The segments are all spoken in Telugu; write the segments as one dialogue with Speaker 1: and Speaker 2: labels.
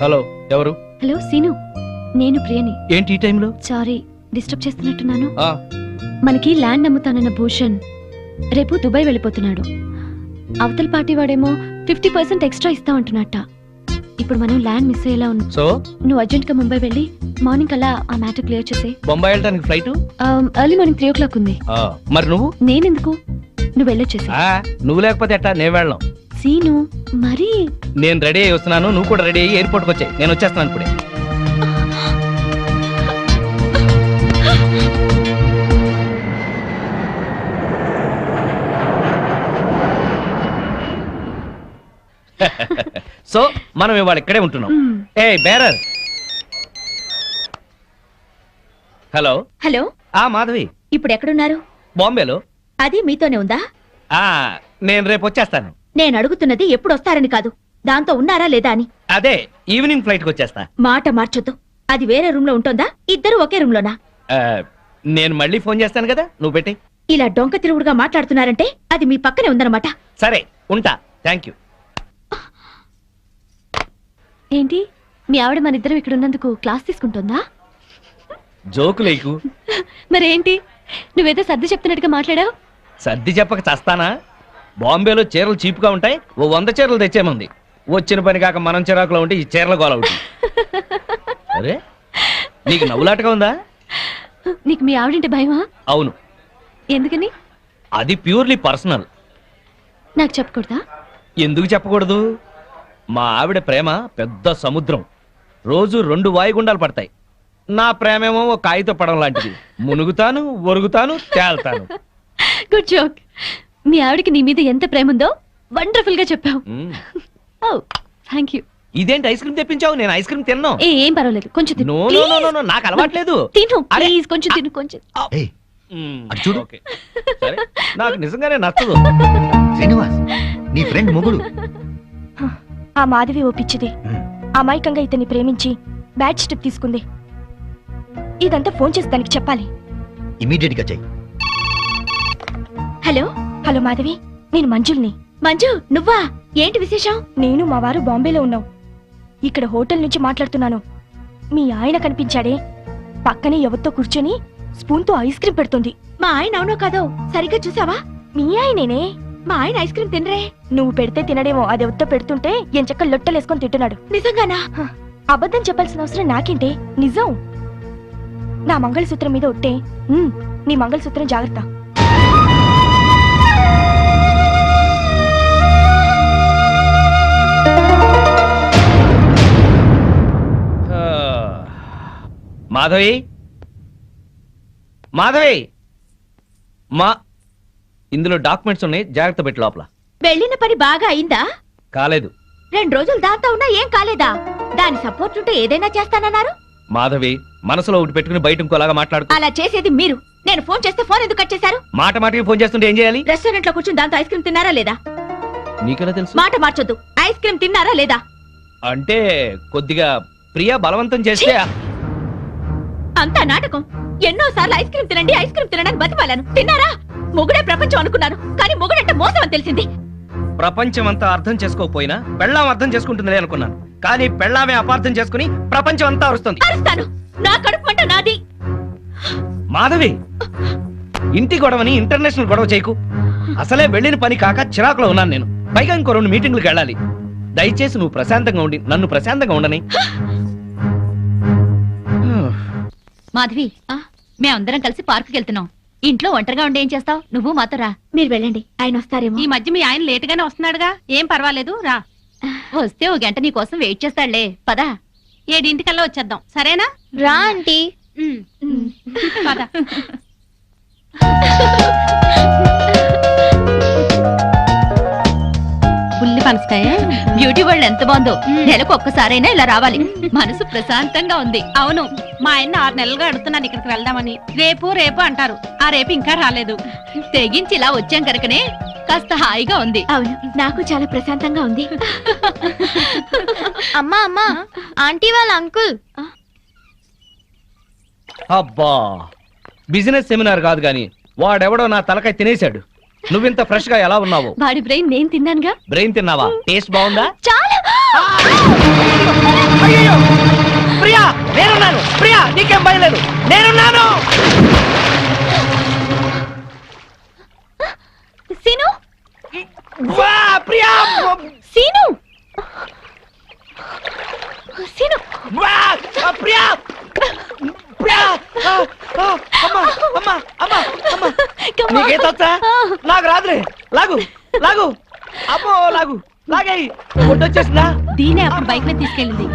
Speaker 1: హలో, ఎవరు?
Speaker 2: హలో సీను, నేను ప్రియని.
Speaker 1: ఏంటి ఈ టైంలో?
Speaker 2: సారీ డిస్టర్బ్ చేస్తున్నట్టున్నాను.
Speaker 1: ఆ,
Speaker 2: మనకి ల్యాండ్ అమ్ముతానన్న భూషణ్ రేపు దుబాయ్ వెళ్ళిపోతున్నాడు. అవతల పార్టీ వాడేమో 50% ఎక్స్ట్రా ఇస్తా అంటున్నట్ట. ఇప్పుడు మనం ల్యాండ్ మిస్ అయ్యేలా ఉన్నాం.
Speaker 1: సో
Speaker 2: నువ్వు అర్జెంట్ గా ముంబై వెళ్ళి మార్నింగ్ అలా ఆ మ్యాటర్ క్లియర్ చేసే.
Speaker 1: బొంబాయి వెళ్ళడానికి ఫ్లైట్?
Speaker 2: ఎర్లీ మార్నింగ్ 3 o'clock ఉంది.
Speaker 1: మరి నువ్వు?
Speaker 2: నేనెందుకు, నువ్వు వెళ్ళొచ్చేసి.
Speaker 1: నువ్వు లేకపోతే ఎట్టా, నేను వెళ్ళను.
Speaker 2: సీను మరి
Speaker 1: నేను రెడీ అయ్యి వస్తున్నాను, నువ్వు కూడా రెడీ అయ్యి ఎయిర్పోర్ట్కి వచ్చాయి. నేను వచ్చేస్తున్నాను ఇప్పుడే. సో మనం ఇవాళ ఇక్కడే ఉంటున్నాం. ఏ బేరర్. Hello
Speaker 2: hello.
Speaker 1: మాధవి,
Speaker 2: ఇప్పుడు ఎక్కడున్నారు?
Speaker 1: బాంబేలో.
Speaker 2: అది మీతోనే ఉందా?
Speaker 1: నేను రేపు వచ్చేస్తాను.
Speaker 2: నేను అడుగుతున్నది ఎప్పుడు వస్తారని కాదు, దాంతో ఉన్నారా లేదా అని.
Speaker 1: అదే ఈవినింగ్ ఫ్లైట్ కి వచ్చేస్తా.
Speaker 2: మాట మార్చొద్దు. అది వేరే రూమ్ లో ఉంటుందా, ఇద్దరు ఒకే రూమ్ లోనా?
Speaker 1: నేను మళ్ళీ ఫోన్ చేస్తాను కదా, నువ్వు పెట్టి.
Speaker 2: ఇలా డొంక తిరుగుడుగా మాట్లాడుతున్నారంటే అది మీ పక్కనే ఉందన్నమాట.
Speaker 1: సరే ఉంటా, థ్యాంక్ యూ.
Speaker 2: ఏంటి, మీ ఆవిడ మన ఇద్దరం ఇక్కడ ఉన్నందుకు క్లాస్ తీసుకుంటుందా?
Speaker 1: జోకులేకు.
Speaker 2: మరేంటి, నువ్వేదో సర్ది చెప్తున్నట్టుగా మాట్లాడావు.
Speaker 1: సర్ది చెప్పక చస్తానా? బాంబేలో చీరలు చీపుగా ఉంటాయి, 100 చీరలు తెచ్చేమంది. వచ్చిన పని కాక మనం చిరాకులో ఉంటే ఈ చీరల గోల ఒకటి. అరే, నీకు నవ్వులాటగా ఉందా?
Speaker 2: నీకు మీ ఆవిడంటే భయమా?
Speaker 1: అవును.
Speaker 2: ఎందుకని?
Speaker 1: అది ప్యూర్లీ పర్సనల్.
Speaker 2: నాకు చెప్పకూడదా?
Speaker 1: ఎందుకు చెప్పకూడదు? మా ఆవిడ ప్రేమ పెద్ద సముద్రం, రోజు 2 వాయుగుండాలు పడతాయి. నా ప్రేమేమో ఒక కాగిత పడం లాంటిది, మునుగుతాను, ఒరుగుతాను, తేల్తాను.
Speaker 2: Good joke. మీ ఆవిడకి నీ మీద ఎంత ప్రేమ ఉందో వండర్ఫుల్ గా చెప్పావు. Thank you.
Speaker 1: ఇదేంటి ఐస్ క్రీమ్ తెప్పించావు? నేను ఐస్ క్రీమ్ తిన్నాను.
Speaker 2: ఏం పర్వాలేదు, కొంచెం తిను.
Speaker 1: నో నో నో నో, నాకు అలవాట్లేదు.
Speaker 2: తిను ప్లీజ్, కొంచెం తిను, కొంచెం.
Speaker 3: చూడు,
Speaker 1: ఓకే. సరే, నాకు నిజంగానే నచ్చదు.
Speaker 3: శ్రీనివాస్ నీ ఫ్రెండ్ మొగుడు.
Speaker 4: ఆ మాధవి ఓపిచ్చిది. అమాయకంగా ఇతన్ని ప్రేమించి బ్యాడ్ స్టెప్ తీసుకుంది. ఇదంతా ఫోన్ చేసి దానికి చెప్పాలి.
Speaker 3: ఇమీడియట్ గా చెయ్యి.
Speaker 2: హలో.
Speaker 4: హలో మాధవి, నేను మంజుల్ని.
Speaker 2: మంజు, నువ్వా? ఏంటి విశేషం?
Speaker 4: నేను మా వారు బాంబేలో ఉన్నాం. ఇక్కడ హోటల్ నుంచి మాట్లాడుతున్నాను. మీ ఆయన కనిపించాడే, పక్కనే ఎవరితో కూర్చొని స్పూన్ తో ఐస్ క్రీమ్ పెడుతుంది.
Speaker 2: మా ఆయన అవునో కాదో సరిగ్గా చూసావా?
Speaker 4: మీ ఆయనేనే.
Speaker 2: మా ఆయన ఐస్ క్రీమ్ తినరే.
Speaker 4: నువ్వు పెడితే తినడేమో, అది ఎవరితో పెడుతుంటే ఎంచక్క లొట్టలేసుకొని తింటున్నాడు.
Speaker 2: నిజంగానా?
Speaker 4: అబద్ధం చెప్పాల్సిన అవసరం నాకేంటే, నిజం. నా మంగళసూత్రం మీద ఒట్టే. నీ మంగళసూత్రం జాగ్రత్త.
Speaker 1: మాధవి, మాధవి, ఇందులో డాక్యుమెంట్స్ ఉన్నాయి, జాగ్రత్త పెట్టి లోపల.
Speaker 2: వెళ్ళిన పని బాగా అయిందా?
Speaker 1: కాలేదు.
Speaker 2: 2 రోజులు దాంతో ఉన్నా ఏం కాలేదా? దాని సపోర్ట్ ఉంటే ఏదైనా చేస్తానన్నారు.
Speaker 1: మాధవి, మనసులో ఒకటి పెట్టుకుని బయట ఇంకోలాగా మాట్లాడుతూ.
Speaker 2: అలా చేసేది మీరు. నేను ఫోన్ చేస్తే ఫోన్ ఎందుకు కట్ చేశారు?
Speaker 1: మాట మాటకి ఫోన్ చేస్తుంటే ఏం చేయాలి?
Speaker 2: రెస్టారెంట్ లో కూర్చుని దాంతో ఐస్ క్రీమ్ తిన్నారా లేదా?
Speaker 1: నీకెలా తెలుసు?
Speaker 2: మాట మార్చొద్దు. ఐస్ క్రీమ్ తిన్నారా లేదా?
Speaker 1: అంటే కొద్దిగా ప్రియా బలవంతం చేస్తే.
Speaker 2: అంతా నాటకం. ఎన్నోసార్లు ఐస్ క్రీమ్ తినండి, ఐస్ క్రీమ్ తినడానికి బతిమాలను. తిన్నారా? మొగుడే ప్రపంచం అనుకున్నాను, కానీ మొగుడంటే మోసం అని తెలిసింది.
Speaker 1: ప్రపంచం అంతా అర్థం చేసుకోకపోయినా పెళ్ళాం అర్థం చేసుకుంటుందిలే అనుకున్నాను, కానీ పెళ్ళామే అపార్థం చేసుకుని ప్రపంచం అంతా అరుస్తుంది.
Speaker 2: అరుస్తాను, నా కడుపు మంట నాది.
Speaker 1: మాధవి, ఇంటి గొడవని ఇంటర్నేషనల్ గొడవ చేయకు. అసలే వెళ్ళిన పని కాక చిరాకులో ఉన్నాను నేను. పైగా ఇంకో 2 మీటింగ్లకు వెళ్ళాలి. దయచేసి నువ్వు ప్రశాంతంగా ఉండి నన్ను ప్రశాంతంగా ఉండని.
Speaker 2: మాధవి, మేమందరం కలిసి పార్కుకి వెళ్తున్నాం. ఇంట్లో ఒంటరిగా ఉండి ఏం చేస్తావు? నువ్వు మాతో రా. మీరు వెళ్ళండి, ఆయన వస్తారేమో.
Speaker 5: ఈ మధ్య మీ ఆయన లేటుగానే వస్తున్నాడుగా, ఏం పర్వాలేదు, రా.
Speaker 2: వస్తే 1 గంట నీ కోసం వెయిట్ చేస్తాడులే. పదా.
Speaker 5: 7 వచ్చేద్దాం, సరేనా?
Speaker 4: రా ఆంటీ.
Speaker 5: పద.
Speaker 2: పుల్లి పనసకాయ బ్యూటీ వరల్డ్ ఎంత బాగుందో. నెలకు ఒక్కసారైనా ఇలా రావాలి, మనసు ప్రశాంతంగా ఉంది.
Speaker 5: అవును, మా ఆయన 6 నెలలుగా అడుగుతున్నాను ఇక్కడికి వెళ్దామని. రేపు రేపు అంటారు, ఆ రేపు ఇంకా రాలేదు.
Speaker 2: తెగించి ఇలా వచ్చాం కనుకనే కాస్త హాయిగా ఉంది. అవును, నాకు చాలా ప్రశాంతంగా ఉంది.
Speaker 4: అమ్మా అమ్మా, ఆంటీ వాళ్ళ అంకుల్.
Speaker 1: అబ్బా, బిజినెస్ సెమినార్ కాదు గాని వాడెవడో నా తలకాయ తినేశాడు. నువ్వింత ఫ్రెష్ గా ఎలా ఉన్నావు?
Speaker 2: వాడి బ్రెయిన్ నేను తిన్నానుగా.
Speaker 1: బ్రెయిన్ తిన్నావా? టేస్ట్ బాగుందా?
Speaker 2: చాలా.
Speaker 1: నీకేతొచ్చా నాకు రాదులే లాగు లాగు అబ్బో లాగు లాగేయి వచ్చేసిందా
Speaker 5: దీనే అప్పుడు బైక్ మీద తీసుకెళ్ళింది.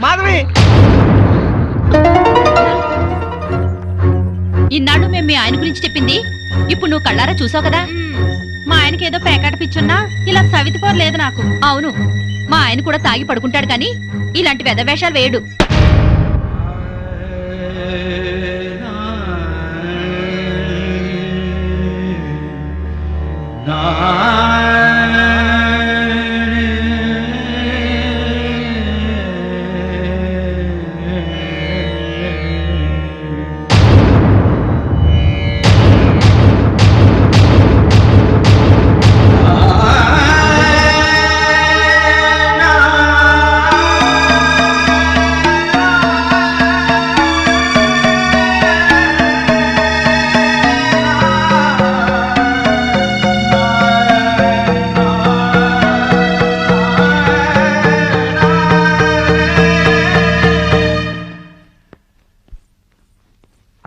Speaker 1: మాధవి
Speaker 5: ఇన్నాళ్ళు మేము మీ ఆయన గురించి చెప్పింది ఇప్పుడు నువ్వు కళ్ళారా చూసావు కదా. మా ఆయనకి ఏదో పేకాట పిచ్చున్నా ఇలా సవితిపోరు లేదు నాకు. అవును, మా ఆయన కూడా తాగి పడుకుంటాడు కానీ ఇలాంటి వెధవేషాలు వేయడు.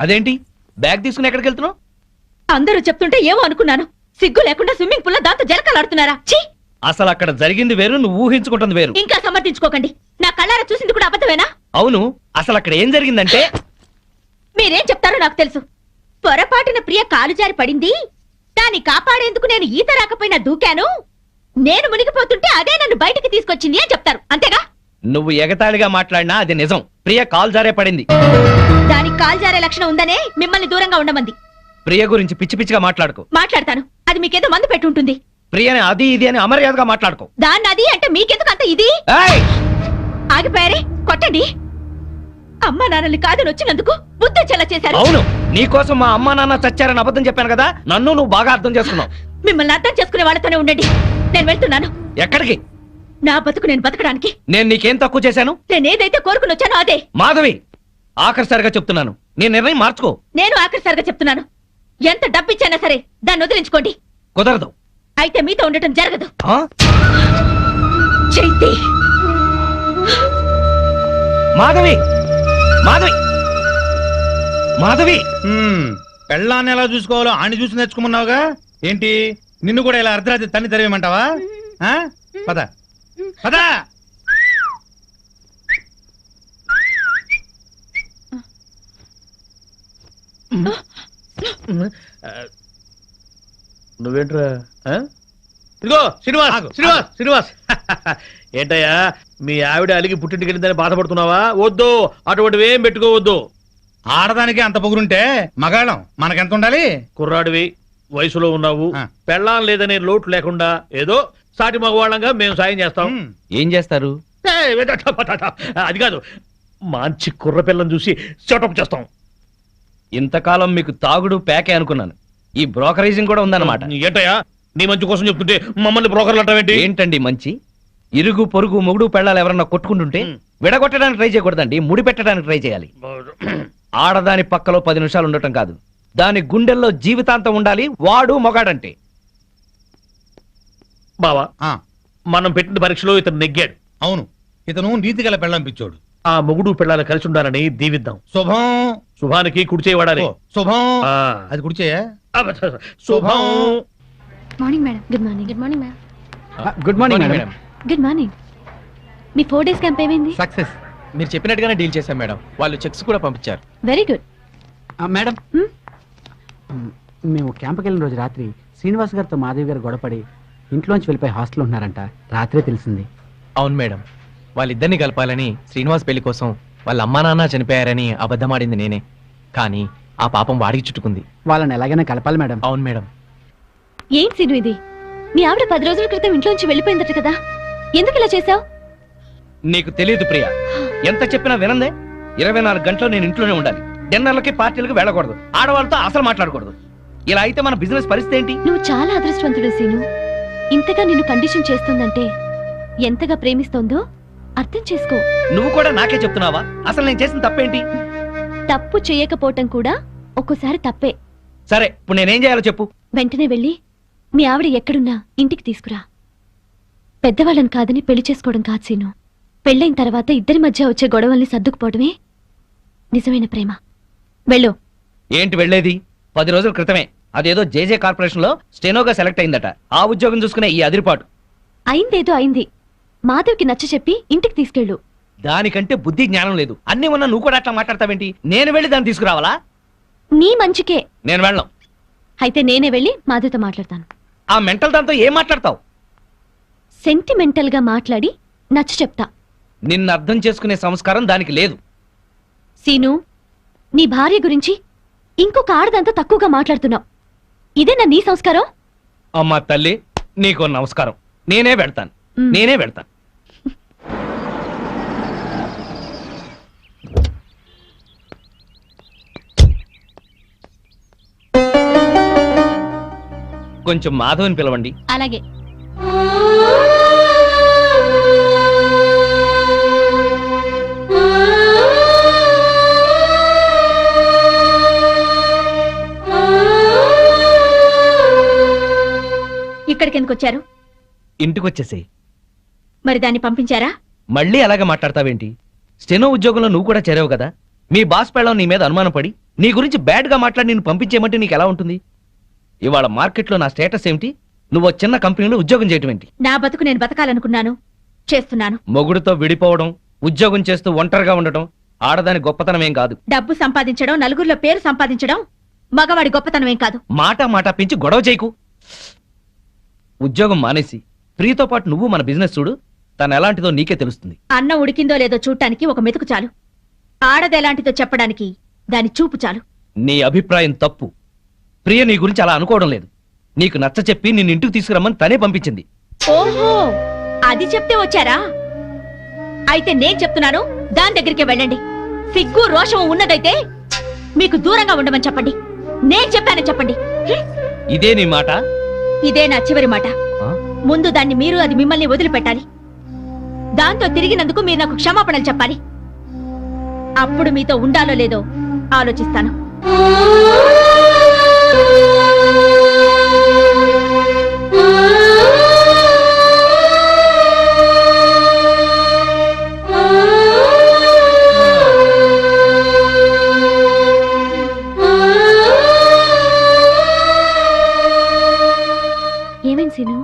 Speaker 1: అదేంటి బ్యాగ్ తీసుకుని ఎక్కడికి వెళ్తున్నావు?
Speaker 5: అందరూ చెప్తుంటే ఏమో అనుకున్నాను. సిగ్గు లేకుండా స్విమ్మింగ్ పూల్ లో దాంతో జలకలాడుతున్నారా? ఛీ!
Speaker 1: అసలు అక్కడ జరిగింది వేరు, నువ్వు ఊహించుకుంటుంది వేరు.
Speaker 5: ఇంకా సమర్థించుకోకండి. నా కళ్ళారా చూసింది కూడా అబద్ధమేనా?
Speaker 1: అవును, అసలు అక్కడ ఏం జరిగిందంటే
Speaker 5: మీరేం చెప్తారో నాకు తెలుసు. పొరపాటున ప్రియ కాలు జారి పడింది. దాన్ని కాపాడేందుకు నేను ఈత రాకపోయినా దూకాను. నేను మునిగిపోతుంటే అదే నన్ను బయటికి తీసుకొచ్చింది అని చెప్తారు, అంతేగా?
Speaker 1: నువ్వు ఎగతాళిగా మాట్లాడినా అది నిజం. ప్రియ కాల్ జారే పడింది.
Speaker 5: దానికి కాలు జారే లక్షణం ఉందనే మిమ్మల్ని దూరంగా ఉండమంది.
Speaker 1: ప్రియ గురించి పిచ్చి పిచ్చిగా మాట్లాడుకో.
Speaker 5: మాట్లాడతాను, అది మీకేదో మందు పెట్టుంటుంది.
Speaker 1: ప్రియని అది ఇది అని అమర్యాదగా మాట్లాడుకో.
Speaker 5: దాన్ని అది అంటే మీకెందుకు అంత ఇది?
Speaker 1: ఏయ్!
Speaker 5: ఆగిపోయారే, కొట్టండి. అమ్మా నాన్నల్ని కాదని వచ్చినందుకు బుద్ధొచ్చేలా చేశారు.
Speaker 1: అవును, నీకోసం మా అమ్మా నాన్న చచ్చారని అబద్ధం చెప్పాను కదా, నన్ను నువ్వు బాగా అర్థం చేసుకున్నావు.
Speaker 5: మిమ్మల్ని అర్థం చేసుకునే వాళ్ళతోనే ఉండండి. నేను వెళ్తున్నాను.
Speaker 1: ఎక్కడికి?
Speaker 5: నా బతుకు నేను బతకడానికి.
Speaker 1: నేను నీకేం తక్కువ చేశాను?
Speaker 5: నేనేదైతే కోరుకుని వచ్చానో అదే.
Speaker 1: మాధవి, ఆఖరిసారిగా చెప్తున్నాను, నీ నిర్ణయం మార్చుకో.
Speaker 5: నేను ఆఖరిసారిగా చెప్తున్నాను, ఎంత డబ్బిచ్చైనా సరే దాన్ని వదిలించుకోండి.
Speaker 1: కుదరదు.
Speaker 5: అయితే మీతో ఉండటం జరగదు.
Speaker 1: ఆ?
Speaker 5: చైతి,
Speaker 1: మాధవి, మాధవి, మాధవి.
Speaker 6: పెళ్ళాన్ని ఎలా చూసుకోవాలో ఆని చూసి నేర్చుకోమన్నావుగా. ఏంటి నిన్ను కూడా ఇలా అర్ధరాత్రి తన్ని తరివేయమంటావా? ఆ? పద పద.
Speaker 7: నువ్వేంట్రా? ఇదిగో శ్రీనివాస్, శ్రీనివాస్, శ్రీనివాస్. ఏంటయ్యా, మీ ఆవిడ అలిగి పుట్టింటికి వెళ్ళిందని బాధపడుతున్నావా? వద్దు, అటువంటివి ఏం పెట్టుకోవద్దు.
Speaker 6: ఆడదానికి అంత పొగురుంటే మగాళ్ళం మనకెంత ఉండాలి?
Speaker 7: కుర్రాడివి, వయసులో ఉన్నావు,
Speaker 6: ఆ.
Speaker 7: పెళ్ళాం లేదనే లోటు లేకుండా ఏదో సాటి మగవాళ్ళంగా మేము సాయం చేస్తాం.
Speaker 1: ఏం చేస్తారు?
Speaker 7: అది కాదు, మంచి కుర్ర పిల్లని చూసి సెటప్ చేస్తాం.
Speaker 1: ఇంతకాలం మీకు తాగుడు ప్యాకే అనుకున్నాను, ఈ బ్రోకరేజింగ్ కూడా ఉందన్నమాట.
Speaker 7: ఏంటయ్యా, నీ మంచి కోసం చెప్తుంటే మమ్మల్ని బ్రోకర్లు అంటావేంటి?
Speaker 1: ఏంటండి మంచి? ఇరుగు పొరుగు మొగుడు పెళ్ళాలు ఎవరన్నా కొట్టుకుంటుంటే విడగొట్టడానికి ట్రై చేయకూడదండి, ముడి పెట్టడానికి ట్రై చేయాలి. ఆడదాని పక్కలో 10 నిమిషాలు ఉండటం కాదు, దాని గుండెల్లో జీవితాంతం ఉండాలి. వాడు మొగాడంటే.
Speaker 7: బావా,
Speaker 6: ఆ,
Speaker 7: మనం పెట్టిన పరీక్షలో ఇతను నెగ్గాడు.
Speaker 6: అవును, ఇతను నీతి గల పెళ్ళం పిచ్చోడు.
Speaker 7: ఆ మొగుడు పిల్లలు కలిసి ఉండాలని దీవిద్దాం.
Speaker 6: శుభం.
Speaker 7: శుభానికి కుడి చేయవాడాలి.
Speaker 6: ఓ, శుభం.
Speaker 7: ఆ.
Speaker 6: అది కుడిచేయా?
Speaker 7: శుభం.
Speaker 2: Morning madam. Good morning. Good morning ma'am.
Speaker 8: Good morning madam.
Speaker 2: Good morning. మీ 4 డేస్ క్యాంప్ ఏమైంది?
Speaker 8: సక్సెస్. మీరు చెప్పినట్టుగానే డీల్ చేశాం మేడం. వాళ్ళు చెక్స్ కూడా పంపించారు.
Speaker 2: Very good.
Speaker 9: మేడం, మేము క్యాంప్కి వెళ్ళిన రోజు రాత్రి శ్రీనివాస్ గారితో మాధవి గారు గొడవపడి ఇంట్లోంచి వెళ్ళిపోయి హాస్టల్లో ఉన్నారంట. రాత్రే తెలిసింది.
Speaker 8: అవును మేడం, వాళ్ళిద్దరిని కలపాలని శ్రీనివాస్ పెళ్లి కోసం వాళ్ళ అమ్మా నాన్న చనిపోయారని అబద్ధమాడింది నేనే. కానీ ఆ పాపం వాడికి చుట్టుకుంది.
Speaker 9: వాళ్ళని ఎలాగైనా కలపాలి మేడం.
Speaker 8: అవును మేడం.
Speaker 2: ఏం సీను ఇది? మీ ఆవిడ 10 రోజుల క్రితం ఇంట్లోంచి వెళ్ళిపోయిందట కదా, ఎందుకు ఇలా చేసావు?
Speaker 1: నీకు తెలియదు ప్రియా, ఎంత చెప్పినా వినందే. 24 గంటలు నేను ఇంట్లోనే ఉండాలి. డిన్నర్లకి పార్టీలకు వెళ్ళకూడదు, ఆడవాళ్ళతో అసలు మాట్లాడకూడదు. ఇలా అయితే మన బిజినెస్ పరిస్థితి ఏంటి?
Speaker 2: నువ్వు చాలా అదృష్టవంతుడు సీను. ఇంతగా నిన్ను కండిషన్ చేస్తుందంటే ఎంతగా ప్రేమిస్తోందో అర్థం చేసుకో.
Speaker 1: నువ్వు కూడా నాకే చెప్తున్నావా? అసలు నేను చేసిన తప్పేంటి?
Speaker 2: తప్పు చేయకపోవటం కూడా ఒక్కోసారి తప్పే.
Speaker 1: సరే, ఇప్పుడు నేనేం చేయాలో చెప్పు.
Speaker 2: వెంటనే వెళ్ళి మీ ఆవిడ ఎక్కడున్నా ఇంటికి తీసుకురా. పెద్దవాళ్ళని కాదని పెళ్లి చేసుకోవడం కాదు సీను. పెళ్ళైన తర్వాత ఇద్దరి మధ్య వచ్చే గొడవల్ని సర్దుకుపోవడమే నిజమైన ప్రేమ. వెళ్ళు.
Speaker 1: ఏంటి వెళ్ళేది? 10 రోజుల క్రితమే అదేదో జేజే కార్పొరేషన్ లో స్టెనోగా సెలెక్ట్ అయిందట. ఆ ఉద్యోగం చూసుకునే ఈ అదిరిపాటు.
Speaker 2: అయిందేదో అయింది. మాధవ్కి నచ్చ చెప్పి ఇంటికి తీసుకెళ్ళు.
Speaker 1: దానికంటే బుద్ధి జ్ఞానం లేదు. అన్ని ఉన్నా నువ్వు కూడా అట్లా మాట్లాడతావేంటి? నేను వెళ్ళి దాన్ని తీసుకురావాలా?
Speaker 2: నీ మంచికే.
Speaker 1: నేను వెళ్ళను.
Speaker 2: అయితే నేనే వెళ్ళి మాధవ్తో మాట్లాడతాను.
Speaker 1: ఆ మెంటల్ దాంతో ఏం మాట్లాడతావు?
Speaker 2: సెంటిమెంటల్ గా మాట్లాడి నచ్చ చెప్తా.
Speaker 1: నిన్ను అర్థం చేసుకునే సంస్కారం దానికి లేదు.
Speaker 2: సీను, నీ భార్య గురించి ఇంకొక ఆడదంతా తక్కువగా మాట్లాడుతున్నావు. ఇదేనా నీ సంస్కారం?
Speaker 1: అమ్మా తల్లి, నీకు నమస్కారం. నేనే వెళ్తాను.
Speaker 2: మ్.
Speaker 1: నేనే వెళ్తాను. కొంచెం మాధవని పిలవండి.
Speaker 2: అలాగే.
Speaker 5: ఇక్కడికి ఎందుకు వచ్చారు?
Speaker 1: ఇంటికొచ్చేసేయ్.
Speaker 5: మరి దాన్ని పంపించారా?
Speaker 1: మళ్ళీ అలాగే మాట్లాడతావేంటి? స్టెనో ఉద్యోగంలో నువ్వు కూడా చేరావు కదా. మీ బాస్ పెళ్ళం నీ మీద అనుమానం పడి నీ గురించి బ్యాడ్ గా మాట్లాడి నిన్ను పంపించేయమంటే నీకు ఎలా ఉంటుంది? ఇవాళ మార్కెట్లో నా స్టేటస్ ఏమిటి? నువ్వు చిన్న కంపెనీలో ఉద్యోగం చేయటం ఏంటి?
Speaker 5: నా బతుకు నేను బతకాలనుకున్నాను, చేస్తున్నాను.
Speaker 1: మొగుడుతో విడిపోవడం, ఉద్యోగం చేస్తూ ఒంటరిగా ఉండటం ఆడదాని గొప్పతనం ఏం కాదు.
Speaker 5: డబ్బు సంపాదించడం, నలుగురిలో పేరు సంపాదించడం మగవాడి గొప్పతనమేం కాదు.
Speaker 1: మాట పెంచి గొడవ చేయకు. ఉద్యోగం మానేసి ప్రియతో పాటు నువ్వు మన బిజినెస్ చూడు. తను ఎలాంటిదో నీకే తెలుస్తుంది.
Speaker 5: అన్నం ఉడికిందో లేదో చూడటానికి ఒక మెతుకు చాలు. ఆడదెలాంటిదో చెప్పడానికి దాని చూపు చాలు.
Speaker 1: నీ అభిప్రాయం తప్పు. ప్రియ నీ గురించి అలా అనుకోవడం లేదు. నీకు నచ్చ చెప్పి నిన్ను ఇంటికి తీసుకురమ్మని తనే పంపించింది.
Speaker 5: ఓహో, అది చెప్తే వచ్చారా? అయితే నేను చెప్తున్నాను, దాని దగ్గరికి వెళ్ళండి. సిగ్గు రోషం ఉన్నదైతే మీకు దూరంగా ఉండమని చెప్పండి. నేను చెప్పానని చెప్పండి.
Speaker 1: ఇదే నీ మాట?
Speaker 5: ఇదే నా చివరి మాట.
Speaker 1: ఆ?
Speaker 5: ముందు దాన్ని మీరు, అది మిమ్మల్ని వదిలిపెట్టాలి. దాంతో తిరిగినందుకు మీరు నాకు క్షమాపణలు చెప్పాలి. అప్పుడు మీతో ఉండాలో లేదో ఆలోచిస్తాను.
Speaker 2: ఏమైంది సీను?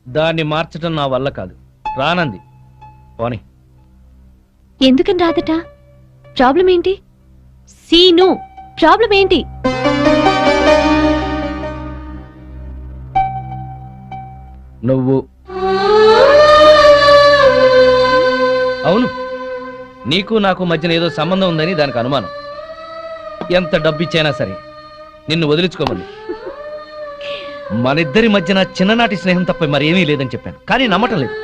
Speaker 1: దాన్ని మార్చడం నా వల్ల కాదు. రానంది. పోనీ.
Speaker 2: ఎందుకని రాదట? ప్రాబ్లం ఏంటి? సీను, ప్రాబ్లం ఏంటి?
Speaker 1: నువ్వు. అవును, నీకు నాకు మధ్యన ఏదో సంబంధం ఉందని దానికి అనుమానం. ఎంత డబ్బిచ్చైనా సరే నిన్ను వదిలించుకోమని. మనిద్దరి మధ్యన చిన్ననాటి స్నేహం తప్ప మరేమీ లేదని చెప్పాను, కానీ నమ్మటం లేదు.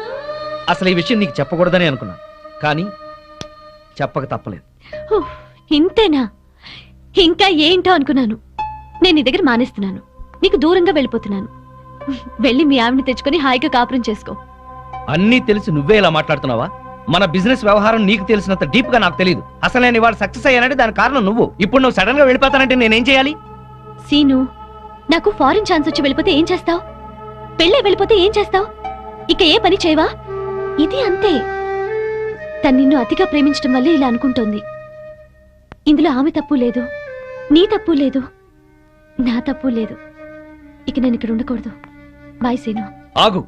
Speaker 1: అసలు ఈ విషయం నీకు చెప్పకూడదని అనుకున్నాను, కానీ చెప్పక తప్పలేదు.
Speaker 2: ఉఫ్, ఇంతేనా? ఇంకా ఏంటో అనుకున్నాను. నేను నీ దగ్గర మానేస్తున్నాను, నీకు దూరంగా వెళ్ళిపోతున్నాను. వెళ్ళి మీ ఆవిడని తెచ్చుకొని హాయిగా కాపురం చేసుకో.
Speaker 1: అన్నీ తెలిసి నువ్వే ఇలా మాట్లాడుతున్నావా? మన బిజినెస్ వ్యవహారం నీకు తెలిసినంత డీప్ గా నాకు తెలియదు. అసలు నేను ఇవాళ సక్సెస్ అయ్యానంటే దాని కారణం నువ్వు. ఇప్పుడు నువ్వు సడన్ గా వెళ్ళిపోతానంటే నేనేం చేయాలి?
Speaker 2: సీను, నాకు ఫారిన్ ఛాన్స్ వచ్చి వెళ్ళిపోతే ఏం చేస్తావు? పెళ్ళే వెళ్ళిపోతే ఏం చేస్తావు? ఇక ఏ పని చేయవా? ఇది అంతే. తను నిన్ను అతిగా ప్రేమించడం వల్లే ఇలా అనుకుంటోంది. ఇందులో ఆమె తప్పు లేదు, నీ తప్పు లేదు, నా తప్పు లేదు. ఇక నేను ఇక్కడ ఉండకూడదు. బాయ్ సీను.
Speaker 1: ఆగు.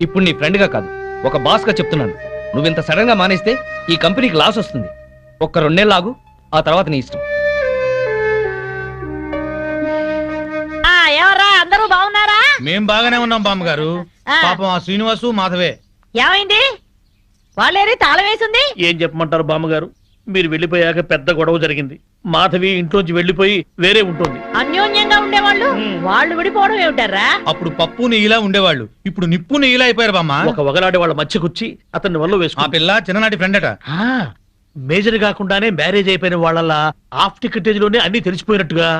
Speaker 1: ఇప్పుడు నీ ఫ్రెండ్ గా కాదు, ఒక బాస్ గా చెప్తున్నాను. నువ్వింత సడన్ గా మానేస్తే ఈ కంపెనీకి లాస్ వస్తుంది. ఒక్క 2 నెలలు ఆగు, ఆ తర్వాత నీ ఇష్టం.
Speaker 5: ఎవరా, అందరూ బాగున్నారా?
Speaker 6: మేం బాగానే ఉన్నాం బామ్మగారు. పాపం ఆ శ్రీనివాసు మాధవే.
Speaker 5: ఏమైంది? వాళ్ళేరి తాళం వేసింది.
Speaker 7: ఏం చెప్పమంటారు బామ్మగారు? మీరు వెళ్ళిపోయాక పెద్ద గొడవ జరిగింది. మాధవి ఇంట్లోంచి వెళ్ళిపోయి వేరే ఉంటుంది.
Speaker 5: అన్యోన్యంగా ఉండేవాళ్ళు వాళ్ళు విడిపోవడం ఏమిటారా?
Speaker 6: అప్పుడు పప్పు నెయ్యిలా ఉండేవాళ్ళు, ఇప్పుడు నిప్పు నెయ్యిలా అయిపోయారు బామ్మ.
Speaker 7: ఒక వగలాడి వాళ్ళ మధ్యకొచ్చి అతన్ని వల్ల
Speaker 6: ఆ
Speaker 7: వేసుకు
Speaker 6: పిల్ల చిన్ననాటి ఫ్రెండ్ అట.
Speaker 7: మేజర్ కాకుండానే మ్యారేజ్ అయిపోయిన వాళ్ళ హాఫ్ టికెటేజ్ లోనే అన్ని తెలిసిపోయినట్టుగా